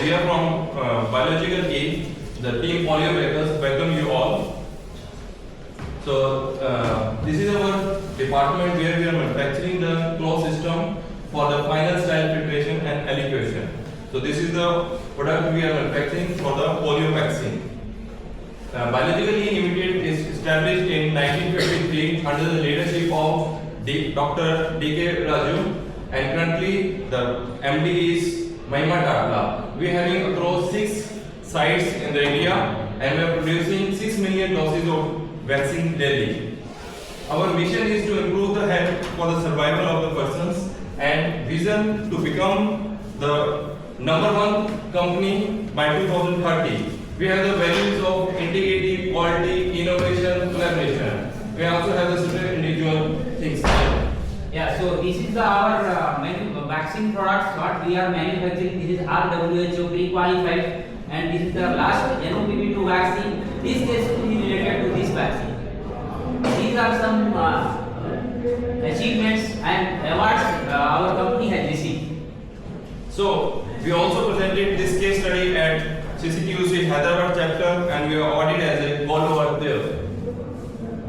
we are from Biological E, the team Polio Breakers. Welcome you all. So this is our department where we are manufacturing the closed system for the final style filtration and evacuation. So this is the product we are manufacturing for the polio vaccine. Biological E Limited is established in 1953 under the leadership of Dr. D.K. Raju, and currently the MD is Mahima Datla. We are having across 6 sites in the India, and we are producing 6 million doses of vaccine daily. Our mission is to improve the health for the survival of the persons, and vision to become the #1 company by 2030. We have the values of integrity, quality, innovation, collaboration. We also have the certain individual things. Yeah, so this is our vaccine products what we are manufacturing. This is our WHO pre-qualified, and this is the last NOPV2 vaccine. This test is related to this vaccine. These are some achievements and awards our company has received. So we also presented this case study at NCQC Hyderabad chapter, and we are awarded as a gold award there.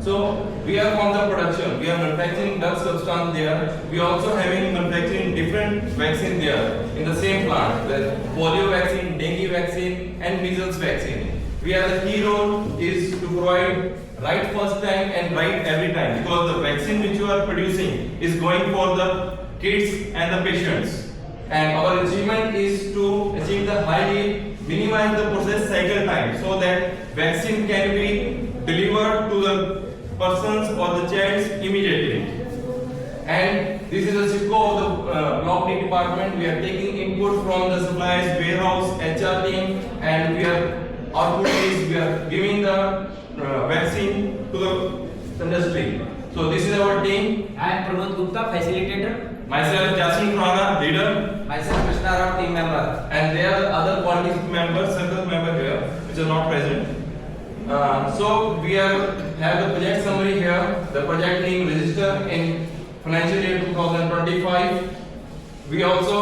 So we are from the production. We are manufacturing drug substance there. We are also having manufacturing different vaccine there in the same plant. The polio vaccine, dengue vaccine, and measles vaccine. We have the key role is to provide right first time and right every time, because the vaccine which you are producing is going for the kids and the patients. And our achievement is to achieve the highly minimize the process cycle time, so that vaccine can be delivered to the persons or the child immediately. And this is a SIPCO of the Block D department. We are taking input from the suppliers, warehouse, HR team, and we are giving the vaccine to the industry. So this is our team. I am Pramod Gupta, facilitator. Myself, Jasmine Khurana, leader. Myself, Krishna Rao, team member. And there are other quality members, circle members here, which are not present. So we have the project summary here. The project name registered in financial year 2025. We also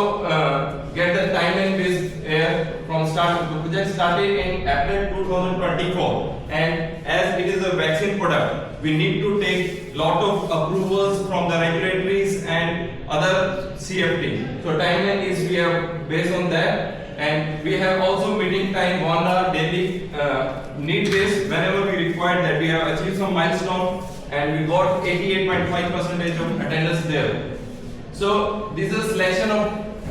get the timeline based here from start. The project started in April 2024, and as it is a vaccine product, we need to take lot of approvals from the regulatories and other CFT. So timeline is we have based on that, and we have also meeting time 1 hour daily need based whenever we require that. We have achieved some milestone, and we got 88.5% of attendance there. So this is a selection of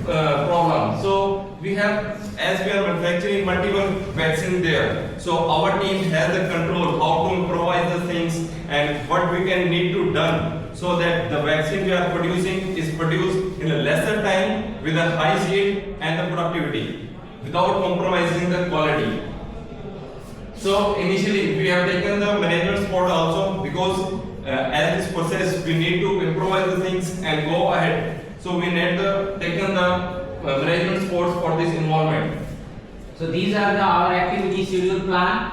problem. So we have, as we are manufacturing multiple vaccine there, so our team has the control how to improvise the things and what we can need to done, so that the vaccine we are producing is produced in a lesser time with a high yield and the productivity without compromising the quality. So initially we have taken the management support also, because as this process we need to improvise the things and go ahead. So we need taken the management support for this involvement. So these are our activity schedule plan.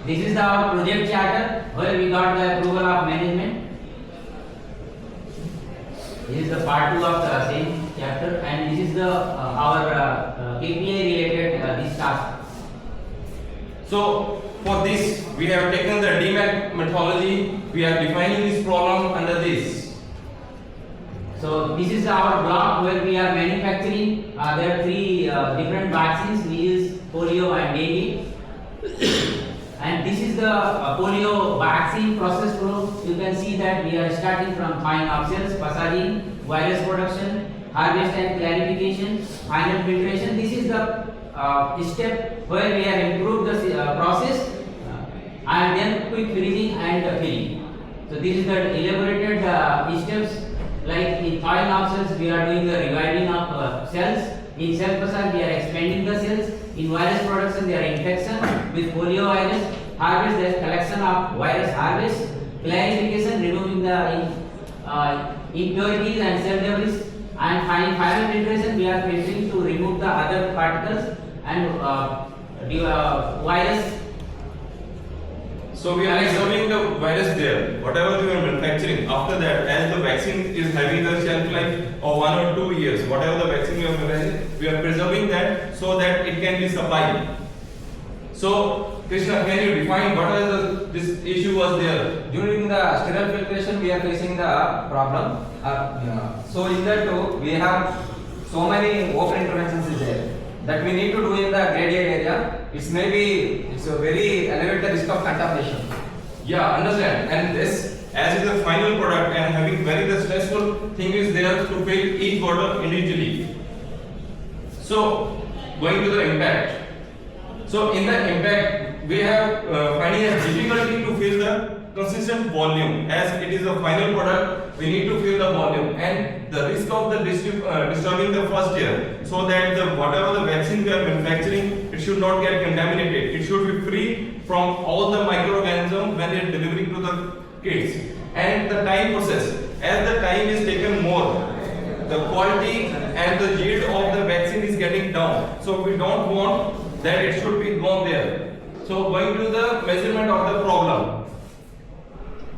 This is our project charter where we got the approval of management. This is the part 2 of the same chapter, and this is the our KPI related this task. So for this we have taken the DMAC methodology. We are defining this problem under this. So this is our block where we are manufacturing. There are 3 different vaccines, measles, polio, and dengue. And this is the polio vaccine process flow. You can see that we are starting from thawing of cells, passaging, virus production, harvest and clarification, final filtration. This is the step where we have improved the process, and then quick freezing and filling. So this is the elaborated steps. Like in thawing of cells, we are doing the reviving of cells. In cell passage, we are expanding the cells. In virus production, there are infection with polio virus. Harvest, there is collection of virus harvest. Clarification, removing the impurities and cell debris. And final filtration, we are filtering to remove the other particles and virus. So we are preserving the virus there. Whatever we are manufacturing, after that, as the vaccine is having a shelf life of 1 or 2 years, whatever the vaccine we are manufacturing, we are preserving that so that it can be supplied. So Krishna, can you define what is this issue was there? During the sterile filtration, we are facing the problem. So in that too, we have so many open interventions is there that we need to do in the grade A area. It's a very elevated risk of contamination. Yeah, understand. And this, as is a final product and having very the stressful thing is there to fill each bottle individually. So going to the impact. So in the impact, we have finding a difficulty to fill the consistent volume. As it is a final product, we need to fill the volume and the risk of the disturbing the first year, so that the whatever the vaccine we are manufacturing, it should not get contaminated. It should be free from all the microorganisms when it is delivering to the kids. And the time process, as the time is taken more, the quality and the yield of the vaccine is getting down. So we don't want that it should be gone there. So going to the measurement of the problem.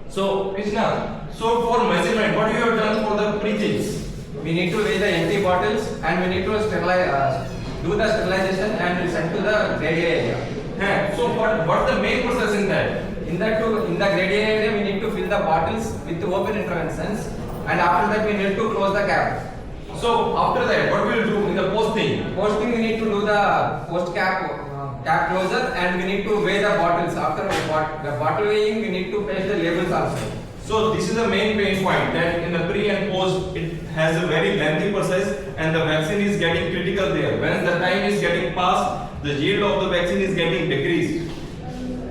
So Krishna, so for measurement, what you have done for the pre-checks? We need to weigh the empty bottles and we need to sterilize, do the sterilization and send to the grade A area. So what's the main process in that? In the grade A area, we need to fill the bottles with open interventions, and after that we need to close the cap. So after that, what we will do in the posting? Posting, we need to do the post cap closure, and we need to weigh the bottles. After the bottle weighing, we need to paste the labels also. So this is the main pain point, that in the pre and post it has a very lengthy process and the vaccine is getting critical there. When the time is getting passed, the yield of the vaccine is getting decreased.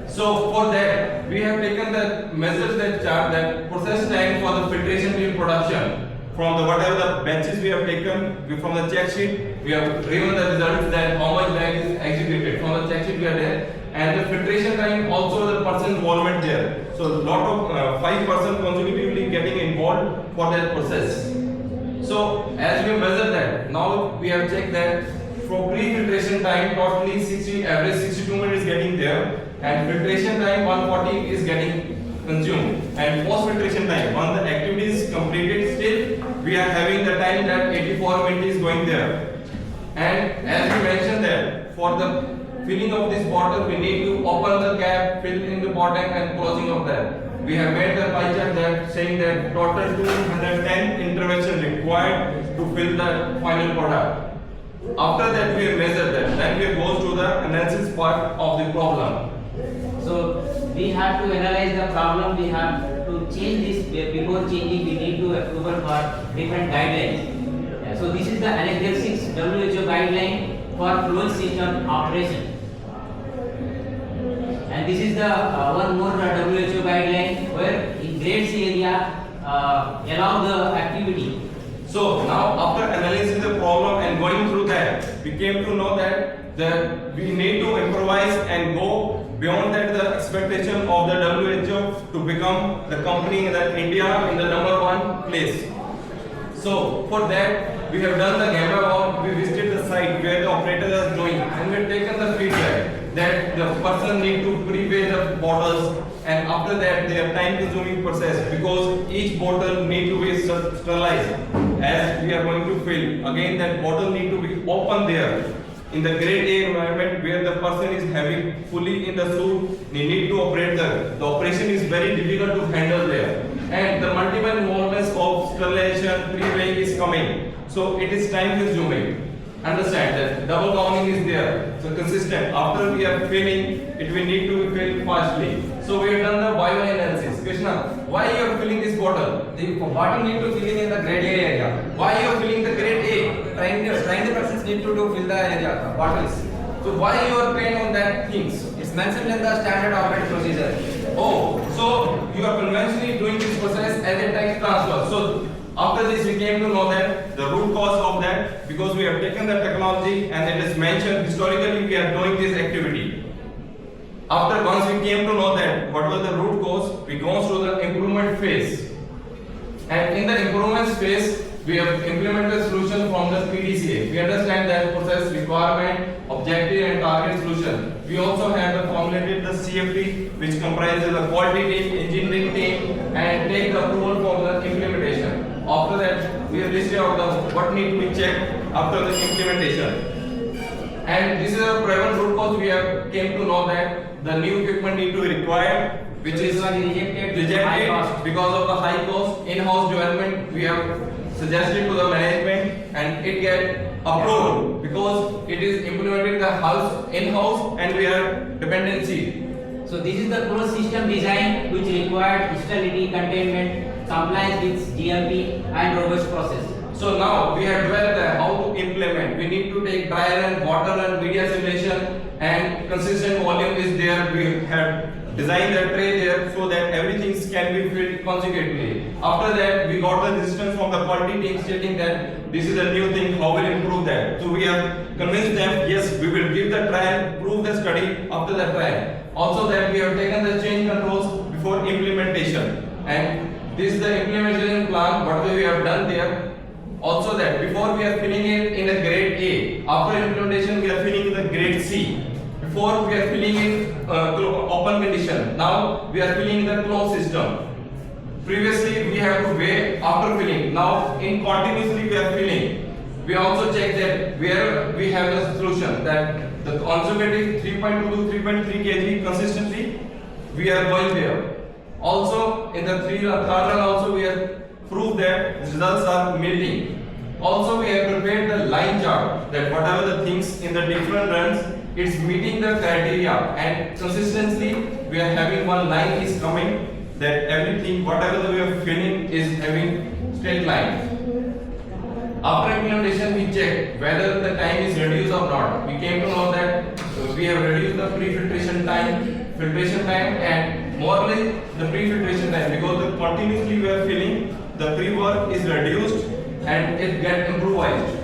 So for that, we have taken the measures that chart that process time for the filtration till production. From the whatever the batches we have taken, from the check sheet, we have given the results that how much bag is executed. From the check sheet we are there, and the filtration time also the person involvement there. So lot of 5% consecutively getting involved for that process. So as we measure that, now we have checked that for pre-filtration time totally average 62 minutes getting there, and filtration time 140 is getting consumed, and post-filtration time, once the activity is completed, still we are having the time that 84 minutes is going there. And as we mentioned that for the filling of this bottle, we need to open the cap, fill in the bottom and closing of that. We have made the pie chart that saying that total 210 intervention required to fill the final product. After that we have measured that, then we go to the analysis part of the problem. So we have to analyze the problem, we have to change this. Before changing, we need to approval for different guidelines. So this is the NCQC WHO guideline for closed system operation. And this is the one more WHO guideline where in grade C area allow the activity. So now after analyzing the problem and going through that, we came to know that we need to improvise and go beyond that the expectation of the WHO to become the company that India in the #1 place. So for that we have done the gamma walk, we visited the site where the operator is doing, and we have taken the feedback that the person need to pre-weigh the bottles, and after that they are time consuming process because each bottle need to be sterilized. As we are going to fill, again that bottle need to be open there. In the grade A environment where the person is having fully in the suit, they need to operate the operation is very difficult to handle there. And the multiple involvements of sterilization, pre-weighing is coming. So it is time consuming. Understand that double counting is there. So consistent. After we are filling, it will need to be filled fastly. So we have done the YY analysis. Krishna, why you are filling this bottle? The bottle need to fill in the grade A area. Why you are filling the grade A? Trained persons need to fill the area bottles. So why you are trained on that things? It's mentioned in the standard operating procedure. Oh, so you are conventionally doing this process as a tech transfer. So after this we came to know that the root cause of that, because we have taken the technology and it is mentioned historically we are doing this activity. After once we came to know that what was the root cause, we go through the improvement phase. And in the improvement phase, we have implemented solution from the PDCA. We understand that process requirement, objective and target solution. We also have formulated the CFT, which comprises the quality team, engineering team, and take the approval for the implementation. After that, we have listed out the what need to be checked after the implementation. And this is a prevailing root cause. We have came to know that the new equipment need to be required, which is rejected because of the high cost. In-house development we have suggested to the management, and it get approved because it is implemented the house in-house and we have dependency. So this is the closed system design which required stability, containment, compliance with GMP and robust process. So now we have developed how to implement. We need to take dry run, water run, media simulation, and consistent volume is there. We have designed the tray there so that everything can be filled consecutively. After that, we got the resistance from the quality team stating that this is a new thing, how will improve that. So we have convinced them, yes, we will give the trial, prove the study after the trial. Also that we have taken the change controls before implementation. And this is the implementation plan, what we have done there. Also that before we are filling it in a grade A, after implementation we are filling in the grade C. Before we are filling in open condition, now we are filling in the closed system. Previously we have to wait after filling, now in continuously we are filling. We also check that where we have the solution that the conservative 3.2 to 3.3 kg consistently we are going there. Also in the third run also we have proved that results are meeting. Also we have prepared the line chart that whatever the things in the different runs it's meeting the criteria, and consistently we are having one line is coming that everything whatever we are filling is having straight line. After implementation we check whether the time is reduced or not. We came to know that we have reduced the pre-filtration time, filtration time, and morely the pre-filtration time because the continuously we are filling the pre-work is reduced and it get improvised.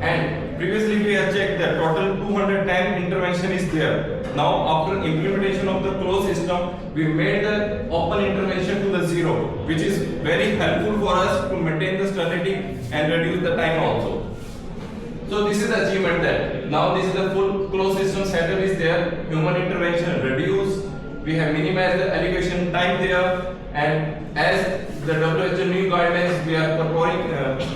And previously we have checked that total 210 intervention is there. Now after implementation of the closed system, we made the open intervention to the zero, which is very helpful for us to maintain the stability and reduce the time also. So this is the achievement that now this is the full closed system setup is there, human intervention reduced, we have minimized the elevation time there, and as the WHO new guidelines, we are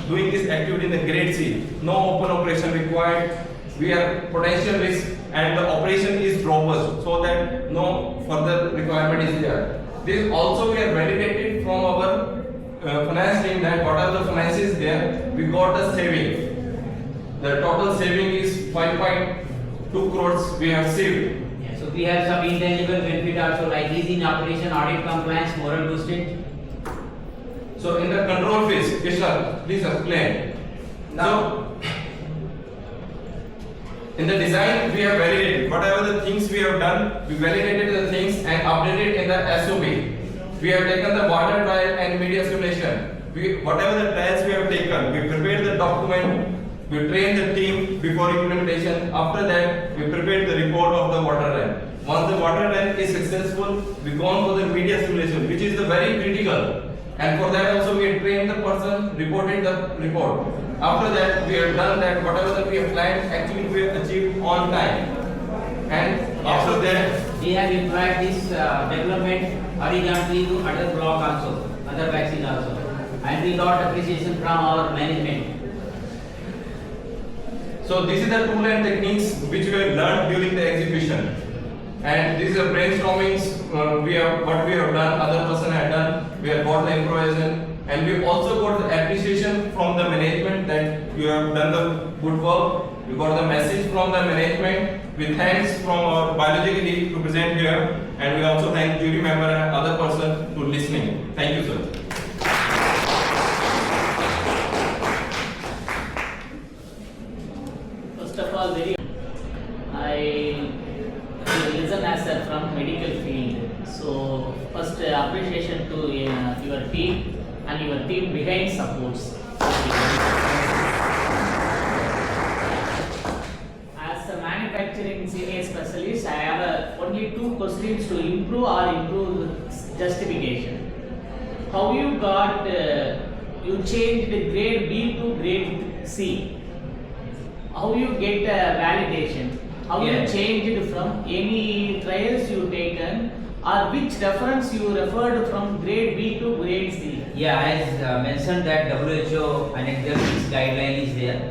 doing this activity in the grade C. No open operation required. We are potential risk and the operation is robust so that no further requirement is there. This also we are validated from our finance team that what are the finances there, we got the saving. The total saving is 5.2 crores we have saved. Yeah, so we have some intangible benefit also like ease in operation, audit compliance, moral boosted. So in the control phase, Krishna, please explain. Now, in the design we have validated whatever the things we have done, we validated the things and updated in the SOP. We have taken the water trial and media simulation. Whatever the trials we have taken, we prepared the document, we trained the team before implementation. After that, we prepared the report of the water run. Once the water run is successful, we go on for the media simulation, which is the very critical. And for that also we have trained the person, reported the report. After that we have done that whatever that we have planned actually we have achieved on time. And after that we have employed this development horizontally to other block also, other vaccine also. And we got appreciation from our management. So this is the tool and techniques which we have learned during the exhibition. And this is a brainstorming what we have done, other person had done, we have got the improvisation, and we also got the appreciation from the management that you have done the good work. We got the message from the management with thanks from our biology lead to present here, and we also thank jury member and other person to listening. Thank you, sir. First of all, I listen as a from medical field. So first appreciation to your team and your team behind supports. As a manufacturing senior specialist, I have only two questions to improve justification. How you got you changed the grade B to grade C? How you get validation? How Yeah. you changed from any trials you taken, or which reference you referred from grade B to grade C? Yeah, as mentioned that WHO Annex 6 guideline is there.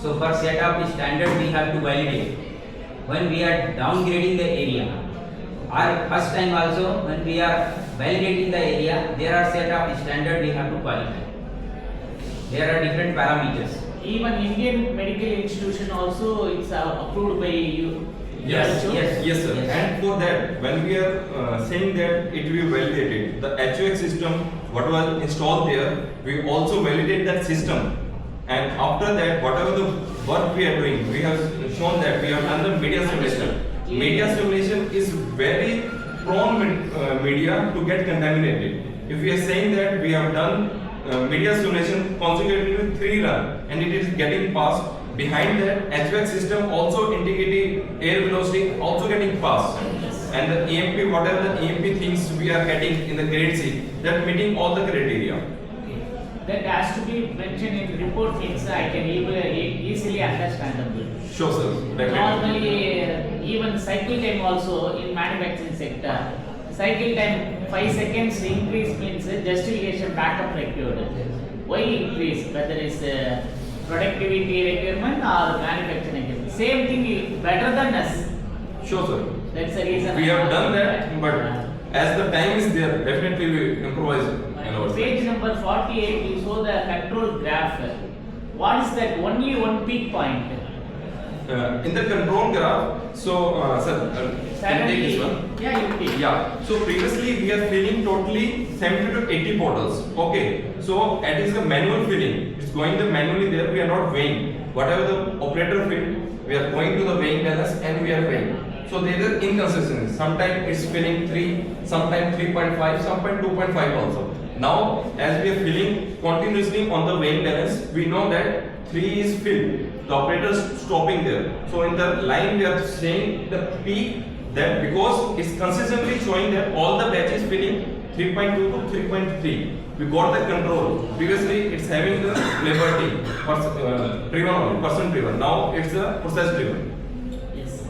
So for set up the standard we have to validate. When we are downgrading the area, or first time also when we are validating the area, there are set up the standard we have to qualify. There are different parameters. Even Indian medical institution also it's approved by you. Yes, WHO? yes, sir. Yes. And for that, when we are saying that it will be validated, the HOX system, what was installed there, we also validate that system. And after that, whatever the work we are doing, we have shown that we have done the media simulation. Media simulation is very prone media to get contaminated. If we are saying that we have done media simulation consecutively 3 runs and it is getting passed, behind that HVAC system also indicating air velocity also getting passed. And the EMP, whatever the EMP things we are getting in the grade C, that meeting all the criteria. That has to be mentioned in report things I can easily understandable. Sure, sir. Definitely. Normally, even cycle time also in manufacturing sector, cycle time 5 seconds increase means justification backup required. Why increase? Whether it's productivity requirement or manufacturing requirement. Same thing is better than us. Sure, sir. That's the reason. We have done that, but as the time is there, definitely we improvise in our side. Page number 48, you show the control graph. What is that? Only one peak point. In the control graph, so sir, can you take this one? Yeah, you take. Yeah. So previously we are filling totally 70 to 80 bottles. Okay. So that is the manual filling. It's going the manually there. We are not weighing. Whatever the operator filled, we are going to the weighing balance and we are weighing. So there is inconsistency. Sometimes it's filling 3, sometimes 3.5, sometimes 2.5 also. Now, as we are filling continuously on the weighing balance, we know that 3 is filled. The operator is stopping there. So in the line we are saying the peak that because it's consistently showing that all the batches filling 3.2 to 3.3. We got the control. Previously it's having the liberty person driven. Now it's the process driven. Yes.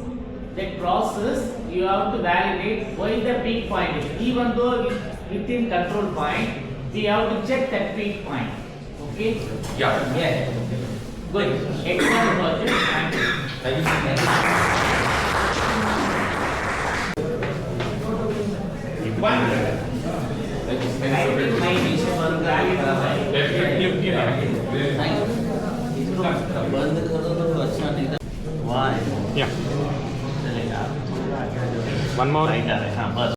That process you have to validate why the peak point is. Even though within control point, we have to check that peak point. Okay? Yeah. Yeah. Good. Excellent project. Thank you. Thank you. Thank you. I think my mission was valid. बंद करो तो अच्छा नहीं था। Why? Yeah. चलेगा। One more. हाँ बस